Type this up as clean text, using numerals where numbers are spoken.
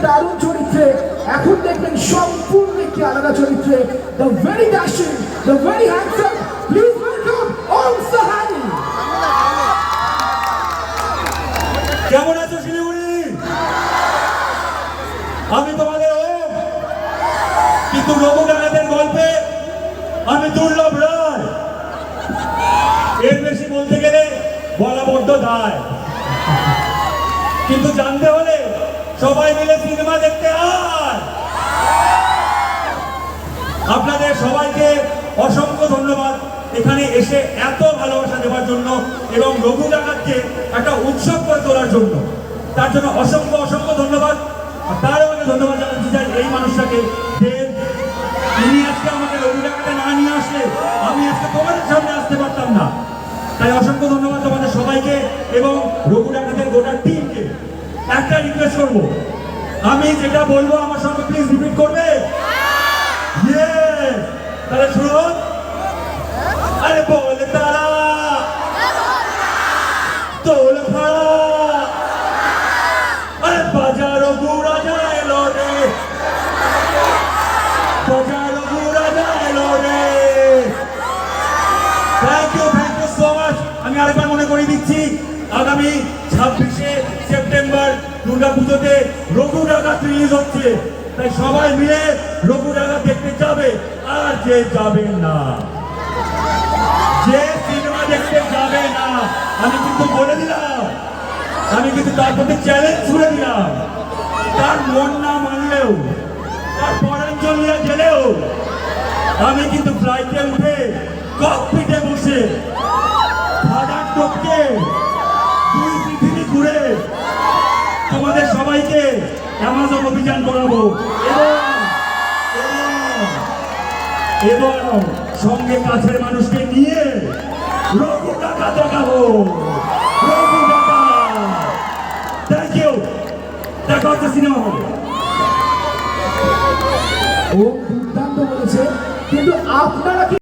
দারুণ চরিত্রে, এখন দেখবেন সম্পূর্ণ একটি আলাদা চরিত্রে, the very dashing, the very handsome, please welcome Om Sahani. কেমন আছো শিলিগুড়ি? আমি তোমাদের ওম, কিন্তু রঘু ডাকাতের গল্পে আমি দুর্লভ রায়। এর বেশি বলতে গেলে বলা বড্ড দায়, কিন্তু জানতে হলে সবাই মিলে সিনেমা দেখতে আয়। আপনাদের সবাইকে অসংখ্য ধন্যবাদ এখানে এসে এত ভালোবাসা দেওয়ার জন্য এবং রঘু ডাকাতকে একটা উৎসব করে তোলার জন্য। তার জন্য অসংখ্য অসংখ্য ধন্যবাদ। আর তারও আগে ধন্যবাদ জানাতে চাই এই মানুষটাকে, তিনি আজকে আমাকে রঘু ডাকাতে না নিয়ে আসলে আমি আজকে তোমাদের সামনে আসতে পারতাম না। তাই অসংখ্য ধন্যবাদ তোমাদের সবাইকে এবং রঘু ডাকাতের গোটা টিমকে। একটা রিকোয়েস্ট করবো, আমি যেটা বলবো আমার সঙ্গে প্লিজ রিপিট করবে। তাহলে শুনুন। আরে বলে তারা তোল ফাড়া, আরে বাজারো গুড়া যায় রে, বাজারো গুড়া যায় রে। Thank you so much. আমি আরেকবার মনে করে দিচ্ছি, আগামী 26শে সেপ্টেম্বর দুর্গাপুজোতে রঘু ডাকাত রিলিজ হচ্ছে। তাই সবাই মিলে রঘু ডাকাত দেখতে যাবে। আর যে যাবে না, যে সিনেমা দেখতে যাবে না, আমি কিন্তু বলে দিলাম, আমি কিন্তু তার প্রতি চ্যালেঞ্জ ছুড়ে দিলাম। তার মন না মানলেও, তার পরাঞ্চলিয়া গেলেও আমি কিন্তু ফ্লাইটে উঠে ককপিটে বসে ভাড়ার টপকে 2 পৃথিবী ঘুরে তোমাদের সবাইকে অ্যামাজন অভিযান করাবো এবং সঙ্গে কাছের মানুষকে নিয়ে রঘু ডাকাত দেখাবো। রঘু ডাকাত। Thank you. দেখা হচ্ছে সিনেমা হলে। ও দুর্দান্ত বলেছে, কিন্তু আপনারা